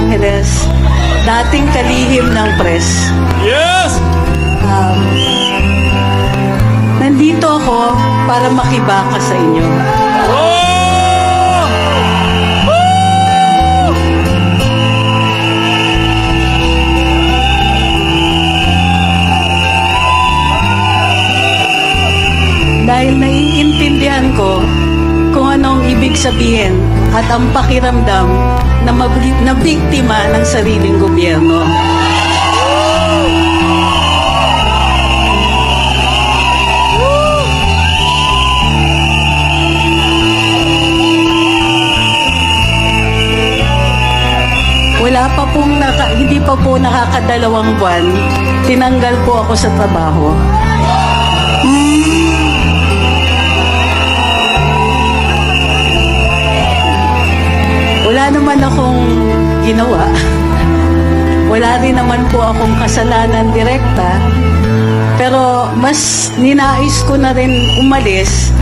Angeles, dating kalihim ng press. Yes! Nandito ako para makibaka sa inyo. Oh! Dahil naiintindihan ko kung anong ibig sabihin at ang pakiramdam na biktima ng sariling gobyerno. Hindi pa po nakakadalawang buwan, tinanggal po ako sa trabaho. Wala naman akong ginawa. Wala rin naman po akong kasalanan direkta. Pero mas ninais ko na rin umalis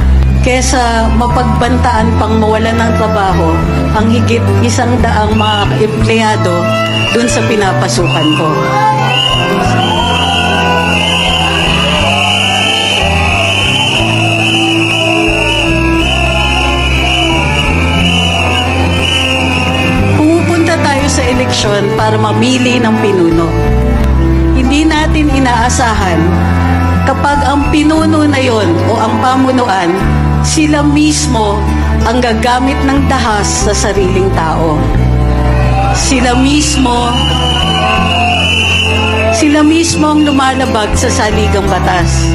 kesa mapagbantaan pang mawalan ng trabaho ang higit 100 mga empleyado dun sa pinapasukan ko. Pumupunta tayo sa eleksyon para mamili ng pinuno. Hindi natin inaasahan kapag ang pinuno na yon o ang pamunuan, sila mismo ang gagamit ng dahas sa sariling tao. Sila mismo ang lumalabag sa saligang batas.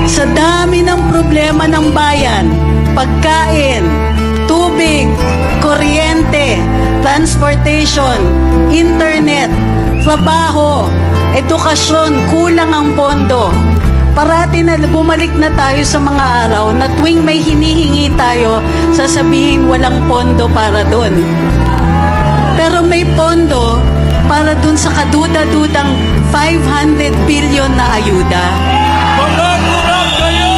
Sa dami ng problema ng bayan, pagkain, tubig, kuryente, transportation, internet, trabaho, edukasyon, kulang ang pondo. Parati na bumalik na tayo sa mga araw na tuwing may hinihingi tayo, sasabihin walang pondo para doon. Pero may pondo para doon sa kaduda-dudang 500 billion na ayuda. Magagurap kayo!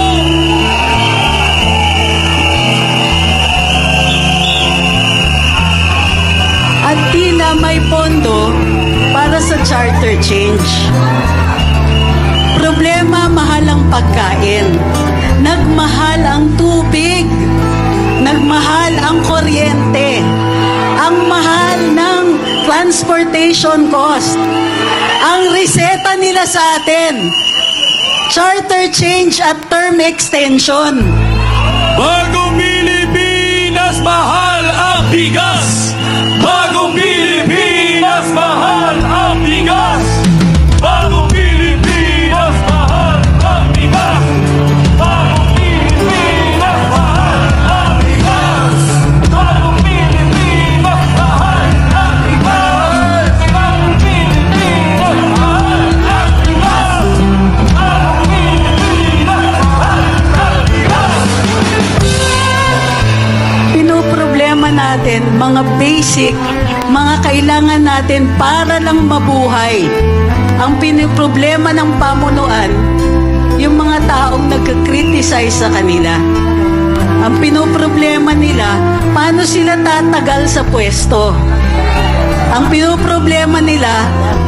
At tila may pondo para sa charter change. Problema, mahal ang pagkain. Nagmahal ang tubig. Nagmahal ang kuryente. Ang mahal ng transportation cost. Ang reseta nila sa atin, charter change at term extension. Bagong Pilipinas, mahal ang bigas! Bagong Pilipinas, mahal ang bigas! Bagong Pilipinas, mahal ang bigas! Bagong Pilipinas, mahal ang bigas! Bagong Pilipinas, mahal ang bigas! Bagong Pilipinas, mahal ang bigas! Bagong Pilipinas, mahal ang bigas! Pinoproblema natin mga basic, mga kailangan natin para lang mabuhay. Ang pinoproblema ng pamunuan, yung mga taong nagka-criticize sa kanila. Ang pinoproblema nila, paano sila tatagal sa pwesto. Ang pinoproblema nila,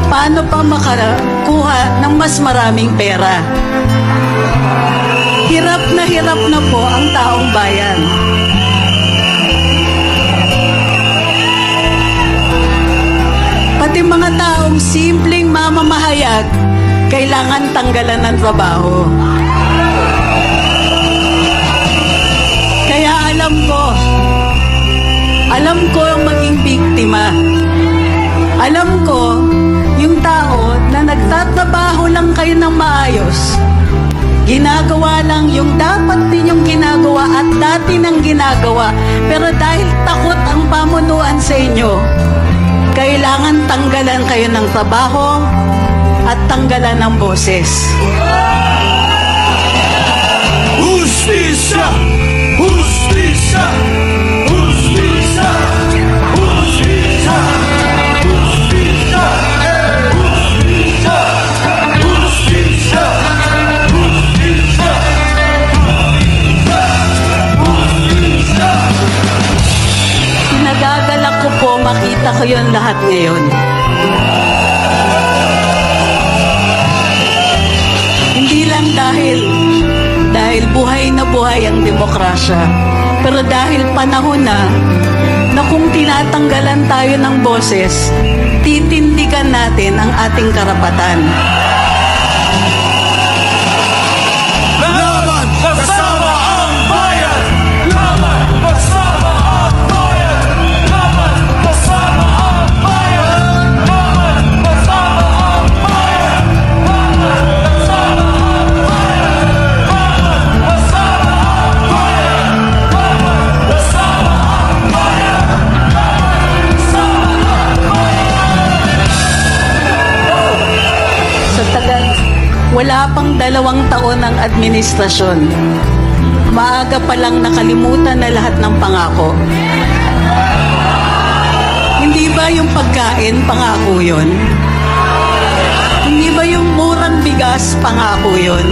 paano pa makakuha ng mas maraming pera. Hirap na po ang taong bayan. Pati mga taong simpleng mamamahayag, kailangan tanggalan ng trabaho. Kaya alam ko ang maging biktima. Alam ko yung tao na nagtatrabaho lang kayo ng maayos. Ginagawa lang yung dapat ninyong ginagawa at dati nang ginagawa. Pero dahil takot ang pamunuan sa inyo, kailangan tanggalan kayo ng trabaho at tanggalan ng boses. Justisya! Justisya! Justisya! Justisya! Justisya! Justisya! Justisya! Justisya! Nagagalak ko po makita nakikita ko yun lahat ngayon. Hindi lang dahil buhay na buhay ang demokrasya, pero dahil panahon na kung tinatanggalan tayo ng boses, titindigan natin ang ating karapatan. Laban kasama ang bayan! Laban kasama ang bayan! Laban kasama ang bayan! Laban kasama ang bayan! Laban kasama ang bayan! Laban kasama ang bayan! Laban kasama ang bayan! Laban kasama ang bayan! Sa tagal, wala pang 2 taon ng administrasyon. Maaga pa lang nakalimutan na lahat ng pangako. Hindi ba yung pagkain, pangako yun? Hindi ba yung murang bigas, pangako yun?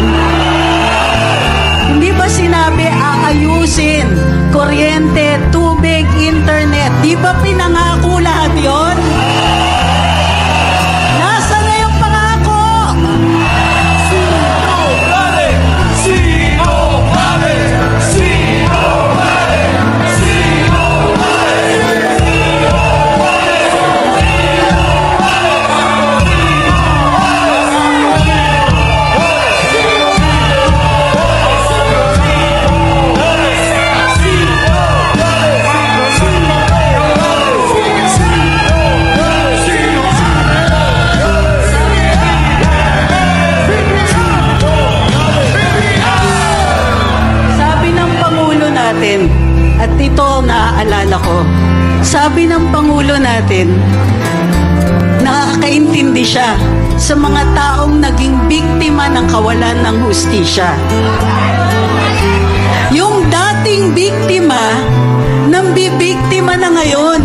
Hindi ba sinabi aayusin, kuryente, tubig, internet? Di ba pinangako lahat yun? Nasa na yung pangako? At ito naaalala ko, sabi ng Pangulo natin, nakakaintindi siya sa mga taong naging biktima ng kawalan ng hustisya. Yung dating biktima, nambibiktima na ngayon.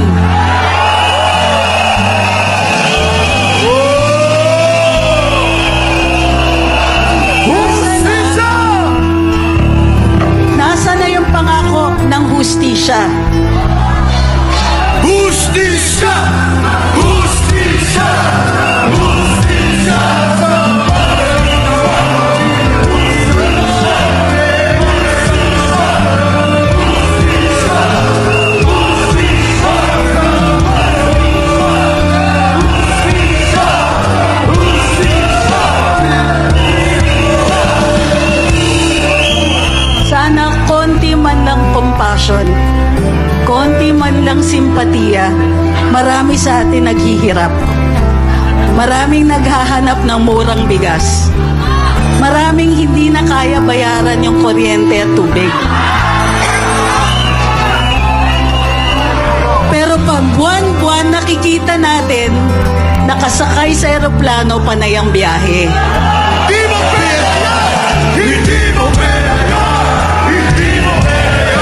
Ng hustisya. Hustisya! Hustisya! Hustisya! Sana konti man lang compassion, konti man lang simpatiya. Marami sa atin naghihirap. Maraming naghahanap ng murang bigas. Maraming hindi na kaya bayaran yung kuryente at tubig. Pero pag buwan-buwan nakikita natin, nakasakay sa eroplano panay ang biyahe. Di mo pera yan! Hindi mo pera yan! Hindi mo pera yan!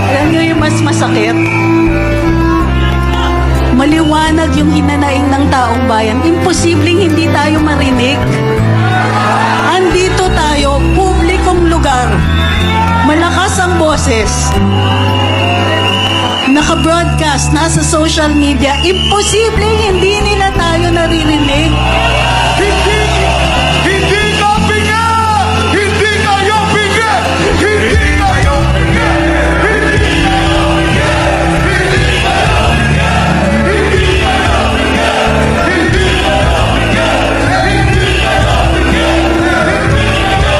Alam niyo yung mas masakit? Maliwanag yung hinanaing ng taong bayan. Imposibleng hindi tayo marinig. Andito tayo, publikong lugar. Malakas ang boses. Naka-broadcast, nasa social media. Imposibleng hindi nila tayo naririnig. Hindi ka pinga! Hindi kayo pinga! Hindi kayo pinga! Hindi kayo pinga! Hindi kayo pinga! Hindi kayo pinga! Hindi kayo pinga! Hindi kayo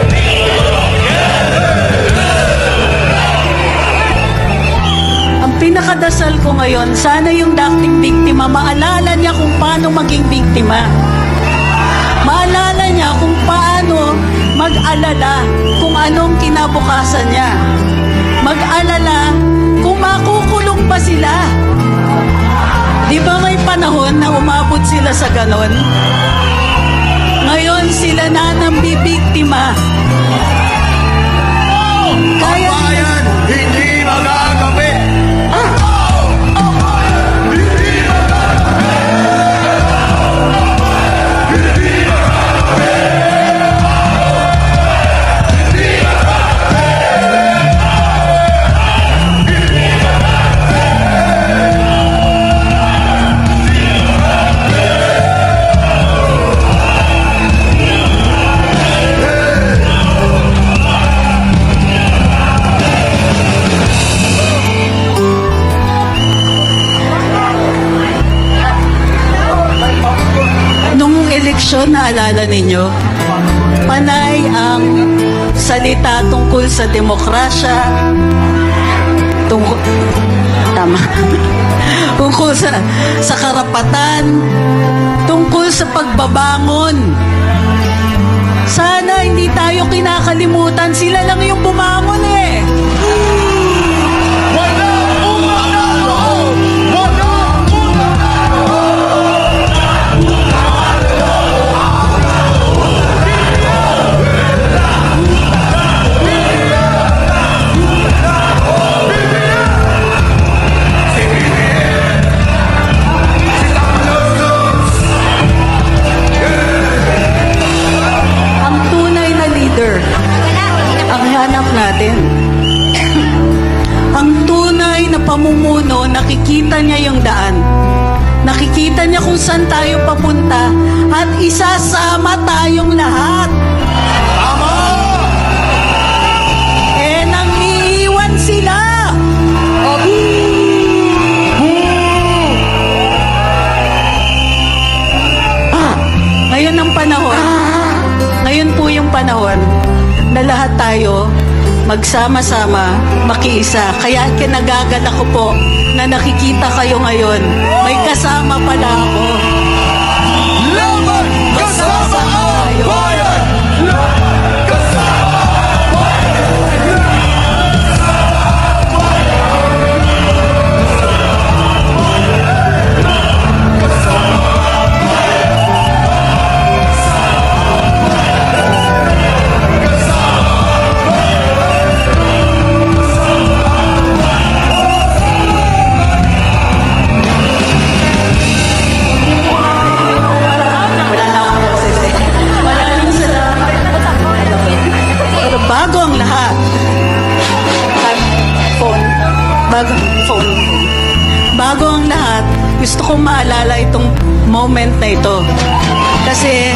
pinga! Ang pinakadasal ko ngayon, sana yung dating biktima, maalala niya kung paano maging biktima. Maalala niya kung paano mag-alala kung anong kinabukasan niya. Mag-alala kung makukulong pa sila. Di ba may panahon na umabot sila sa ganon? Ngayon, ngayon sila na nambibiktima. Ang bayan hindi magagabi. Ang bayan hindi magagabi. Hindi magagabi. Hindi eleksyon, naalala ninyo, panay ang salita tungkol sa demokrasya, tungkol sa karapatan, tungkol sa pagbabangon. Sana hindi tayo kinakalimutan, sila lang yung bumangon eh. Ang hanap natin. Ang tunay na pamumuno, nakikita niya yung daan. Nakikita niya kung saan tayo papunta at isasama tayong lahat. Tama! Eh, nang iiwan sila. Ngayon ang panahon. Ngayon po yung panahon na lahat tayo magsama-sama, makiisa. Kaya kinagagalak ko po na nakikita kayo ngayon. May kasama pala ako. Laban kasama ang bayan! Laban kasama ang bayan! Bago ang lahat, bago ang lahat, gusto kong maalala itong moment na ito. Kasi,